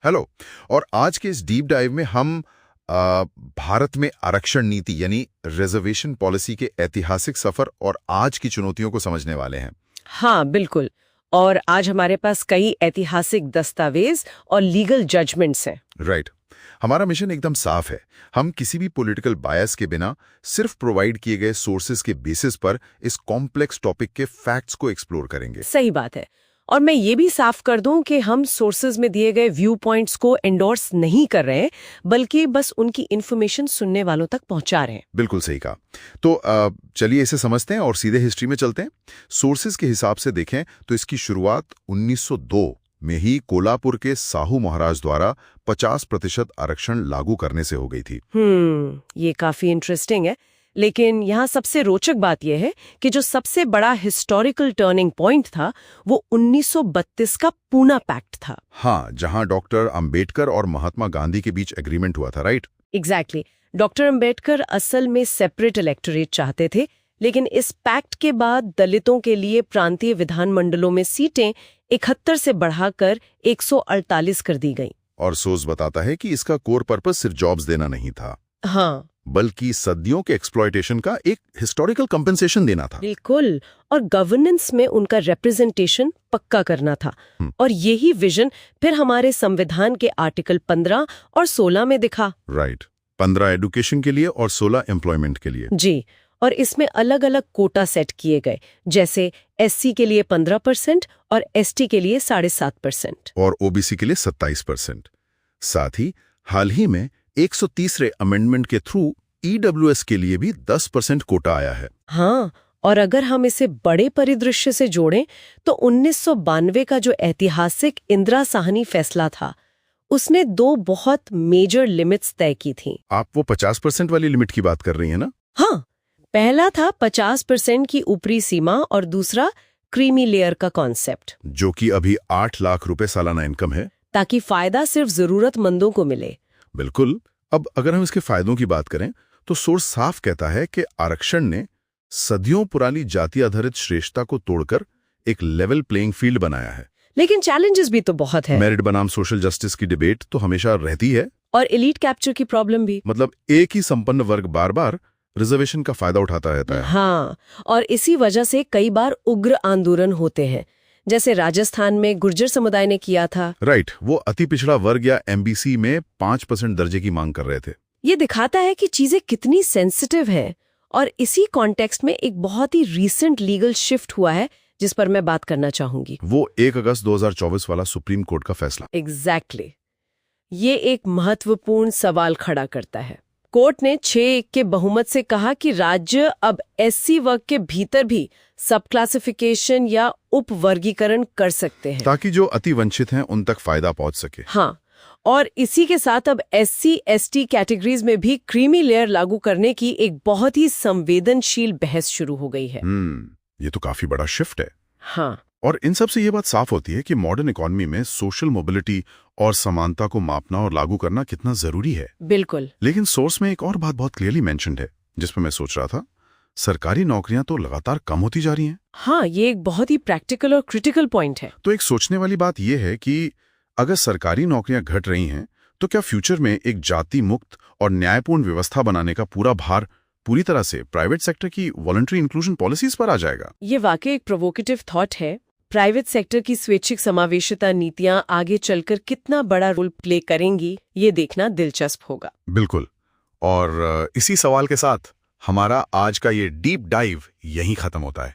Hello. और आज के इस डीप डाइव में हम भारत में आरक्षण नीति यानी रिजर्वेशन पॉलिसी के ऐतिहासिक सफर और आज की चुनौतियों को समझने वाले हैं। हाँ, बिल्कुल। और आज हमारे पास कई ऐतिहासिक दस्तावेज और लीगल जजमेंट्स हैं। राइट। हमारा मिशन एकदम साफ है। हम किसी भी पॉलिटिकल बायस के बिना सिर्फ प्रोवाइड किए गए सोर्सेज के बेसिस पर इस कॉम्प्लेक्स टॉपिक के फैक्ट्स को एक्सप्लोर करेंगे। सही बात है। और मैं ये भी साफ कर दूं कि हम सोर्सेज में दिए गए व्यू पॉइंट्स को एंडोर्स नहीं कर रहे हैं, बल्कि बस उनकी इन्फॉर्मेशन सुनने वालों तक पहुंचा रहे हैं। बिल्कुल सही कहा। तो चलिए इसे समझते हैं और सीधे हिस्ट्री में चलते हैं। सोर्सेज के हिसाब से देखें तो इसकी शुरुआत 1902 में ही कोल्हापुर के साहू महाराज द्वारा 50% आरक्षण लागू करने से हो गई थी। ये काफी इंटरेस्टिंग है। लेकिन यहाँ सबसे रोचक बात यह है कि जो सबसे बड़ा हिस्टोरिकल टर्निंग पॉइंट था वो 1932 का पूना पैक्ट था। हाँ, जहां डॉक्टर अंबेडकर और महात्मा गांधी के बीच एग्रीमेंट हुआ था, राइट? एग्जैक्टली। डॉक्टर अंबेडकर असल में सेपरेट इलेक्टोरेट चाहते थे, लेकिन इस पैक्ट के बाद दलितों के लिए प्रांतीय विधानमंडलों में सीटें 71 से बढ़ाकर 148 कर दी गईं। और सोर्स बताता है कि इसका कोर पर्पस सिर्फ जॉब्स देना नहीं था, हाँ, बल्कि सदियों के एक्सप्लॉयटेशन का एक हिस्टोरिकल कंपेंसेशन देना था। बिल्कुल। और गवर्नेंस में उनका रिप्रेजेंटेशन पक्का करना था। और यही विजन फिर हमारे संविधान के आर्टिकल 15 और 16 में दिखा। राइट। 15 एजुकेशन के लिए और 16 एम्प्लॉयमेंट के लिए। जी। और इसमें अलग अलग कोटा सेट किए गए, जैसे एससी के लिए 15% और एसटी के लिए 7.5% और ओबीसी के लिए 27%। साथ ही हाल ही में 130वें अमेंडमेंट के थ्रू ईडब्ल्यूएस के लिए भी 10% कोटा आया है। हाँ, और अगर हम इसे बड़े परिदृश्य से जोड़ें तो 1992 का जो ऐतिहासिक इंदिरा साहनी फैसला था, उसने दो बहुत मेजर लिमिट्स तय की थी। आप वो 50% वाली लिमिट की बात कर रही हैं ना? हाँ, पहला था 50% की ऊपरी सीमा और दूसरा क्रीमी लेयर का कॉन्सेप्ट, जो कि अभी 8 लाख रुपए सालाना इनकम है, ताकि फायदा सिर्फ जरूरतमंदों को मिले। बिल्कुल। अब अगर हम इसके फायदों की बात करें तो सोर्स साफ कहता है कि आरक्षण ने सदियों पुरानी जाति आधारित श्रेष्ठता को तोड़कर एक लेवल प्लेइंग फील्ड बनाया है। लेकिन चैलेंजेस भी तो बहुत है। मेरिट बनाम सोशल जस्टिस की डिबेट तो हमेशा रहती है, और एलीट कैप्चर की प्रॉब्लम भी। मतलब एक ही संपन्न वर्ग बार बार रिजर्वेशन का फायदा उठाता रहता है। हाँ, और इसी वजह से कई बार उग्र आंदोलन होते हैं, जैसे राजस्थान में गुर्जर समुदाय ने किया था। राइट। वो अति पिछड़ा वर्ग या एमबीसी में 5% दर्जे की मांग कर रहे थे। ये दिखाता है कि चीजें कितनी सेंसिटिव हैं। और इसी कॉन्टेक्स्ट में एक बहुत ही रीसेंट लीगल शिफ्ट हुआ है जिस पर मैं बात करना चाहूंगी। वो 1 अगस्त 2024 वाला सुप्रीम कोर्ट का फैसला। एग्जैक्टली। ये एक महत्वपूर्ण सवाल खड़ा करता है। कोर्ट ने 6-1 के बहुमत से कहा कि राज्य अब एससी वर्ग के भीतर भी सब क्लासिफिकेशन या उपवर्गीकरण कर सकते हैं, ताकि जो अति वंचित हैं उन तक फायदा पहुंच सके। हाँ, और इसी के साथ अब एससी एसटी कैटेगरीज में भी क्रीमी लेयर लागू करने की एक बहुत ही संवेदनशील बहस शुरू हो गई है। ये तो काफी बड़ा शिफ्ट है। हाँ, और इन सब से ये बात साफ होती है कि मॉडर्न इकोनॉमी में सोशल मोबिलिटी और समानता को मापना और लागू करना कितना जरूरी है। बिल्कुल। लेकिन सोर्स में एक और बात बहुत क्लियरली मेंशन्ड है, जिसमें मैं सोच रहा था, सरकारी नौकरियां तो लगातार कम होती जा रही हैं। हाँ, ये एक बहुत ही प्रैक्टिकल और क्रिटिकल पॉइंट है। तो एक सोचने वाली बात यह है कि अगर सरकारी नौकरियां घट रही हैं तो क्या फ्यूचर में एक जाति मुक्त और न्यायपूर्ण व्यवस्था बनाने का पूरा भार पूरी तरह से प्राइवेट सेक्टर की वॉलंटरी इंक्लूजन पॉलिसीज पर आ जाएगा? ये वाकई एक प्रोवोकेटिव थॉट है। प्राइवेट सेक्टर की स्वैच्छिक समावेशिता नीतियां आगे चलकर कितना बड़ा रोल प्ले करेंगी, ये देखना दिलचस्प होगा। बिल्कुल। और इसी सवाल के साथ हमारा आज का ये डीप डाइव यहीं खत्म होता है।